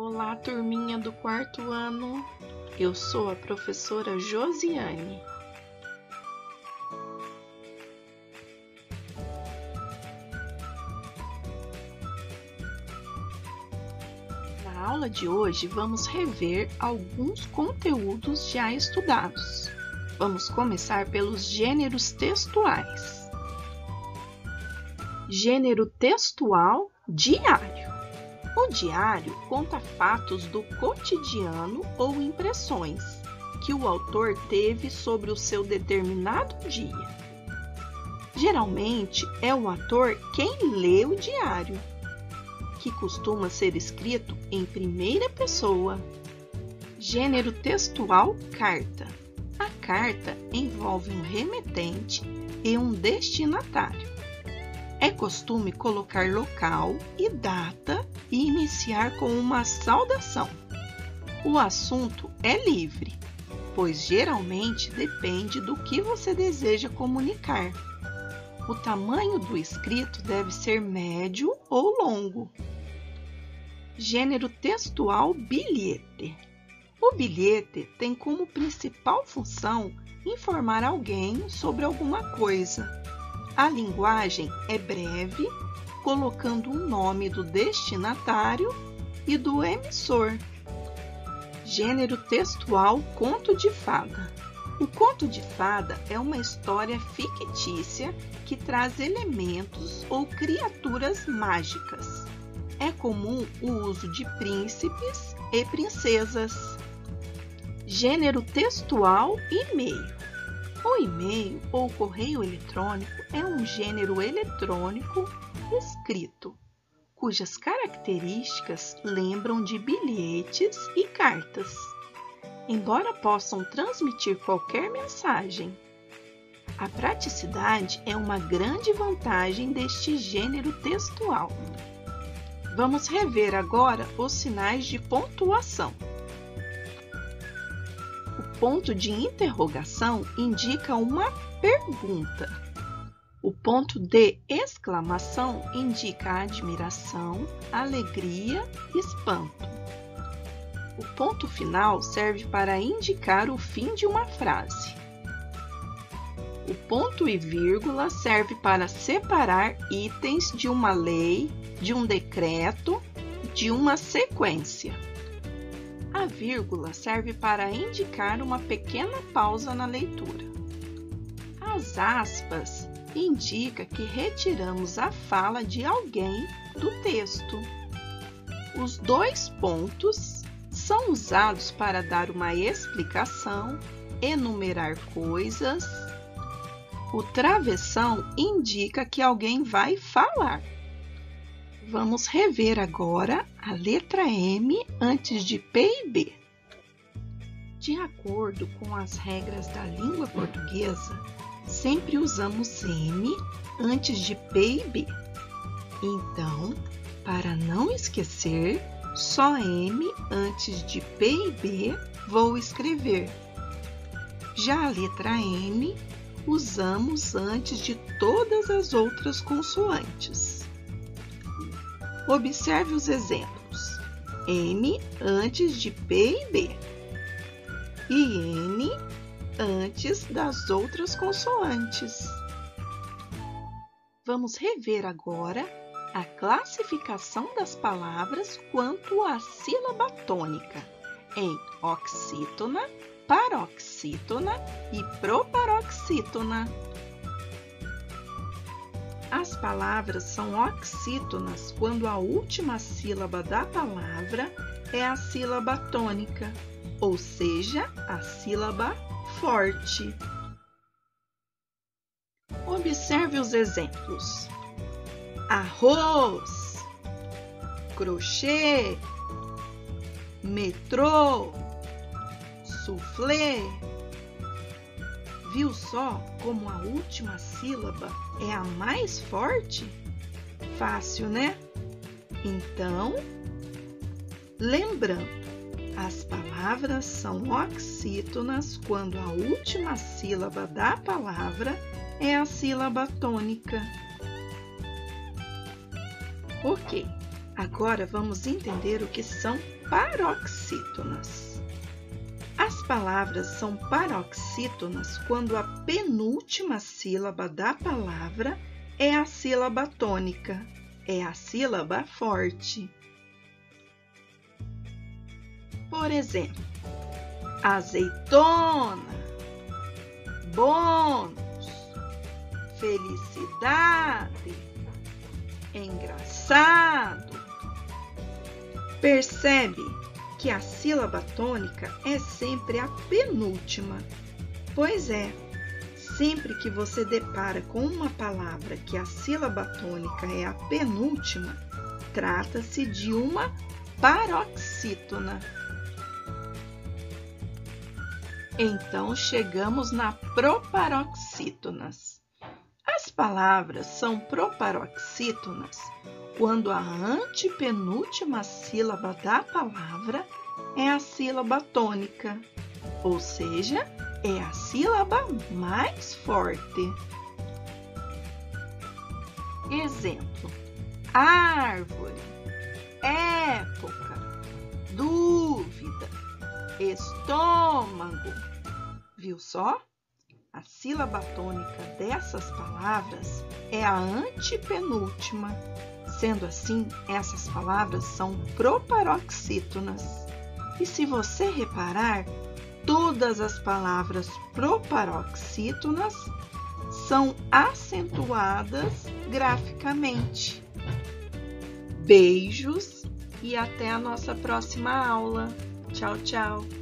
Olá, turminha do quarto ano. Eu sou a professora Josiane. Na aula de hoje, vamos rever alguns conteúdos já estudados. Vamos começar pelos gêneros textuais. Gênero textual diário. O diário conta fatos do cotidiano ou impressões que o autor teve sobre o seu determinado dia. Geralmente é o autor quem lê o diário, que costuma ser escrito em primeira pessoa. Gênero textual carta. A carta envolve um remetente e um destinatário. É costume colocar local e data e iniciar com uma saudação. O assunto é livre, pois geralmente depende do que você deseja comunicar. O tamanho do escrito deve ser médio ou longo. Gênero textual bilhete. O bilhete tem como principal função informar alguém sobre alguma coisa. A linguagem é breve, colocando o nome do destinatário e do emissor. Gênero textual conto de fada. O conto de fada é uma história fictícia que traz elementos ou criaturas mágicas. É comum o uso de príncipes e princesas. Gênero textual e-mail. O e-mail ou correio eletrônico é um gênero eletrônico escrito, cujas características lembram de bilhetes e cartas, embora possam transmitir qualquer mensagem. A praticidade é uma grande vantagem deste gênero textual. Vamos rever agora os sinais de pontuação. O ponto de interrogação indica uma pergunta. O ponto de exclamação indica admiração, alegria e espanto. O ponto final serve para indicar o fim de uma frase. O ponto e vírgula serve para separar itens de uma lei, de um decreto, de uma sequência. A vírgula serve para indicar uma pequena pausa na leitura. As aspas indicam que retiramos a fala de alguém do texto. Os dois pontos são usados para dar uma explicação, enumerar coisas. O travessão indica que alguém vai falar. Vamos rever agora a letra M antes de P e B. De acordo com as regras da língua portuguesa, sempre usamos M antes de P e B. Então, para não esquecer, só M antes de P e B vou escrever. Já a letra M usamos antes de todas as outras consoantes. Observe os exemplos. M antes de P e B. E N antes das outras consoantes. Vamos rever agora a classificação das palavras quanto à sílaba tônica em oxítona, paroxítona e proparoxítona. As palavras são oxítonas quando a última sílaba da palavra é a sílaba tônica, ou seja, a sílaba forte. Observe os exemplos. Arroz, crochê, metrô, soufflé. Viu só como a última sílaba é a mais forte? Fácil, né? Então, lembrando, as palavras são oxítonas quando a última sílaba da palavra é a sílaba tônica. Ok, Agora vamos entender o que são paroxítonas. As palavras são paroxítonas quando a penúltima sílaba da palavra é a sílaba tônica, é a sílaba forte. Por exemplo, azeitona, bônus, felicidade, engraçado. Percebe que a sílaba tônica é sempre a penúltima. Pois é, sempre que você depara com uma palavra que a sílaba tônica é a penúltima, trata-se de uma paroxítona. Então, chegamos na proparoxítonas. As palavras são proparoxítonas quando a antepenúltima sílaba da palavra é a sílaba tônica, ou seja, é a sílaba mais forte. Exemplo: árvore, época, dúvida, estômago. Viu só? A sílaba tônica dessas palavras é a antepenúltima. Sendo assim, essas palavras são proparoxítonas. E se você reparar, todas as palavras proparoxítonas são acentuadas graficamente. Beijos e até a nossa próxima aula. Tchau, tchau!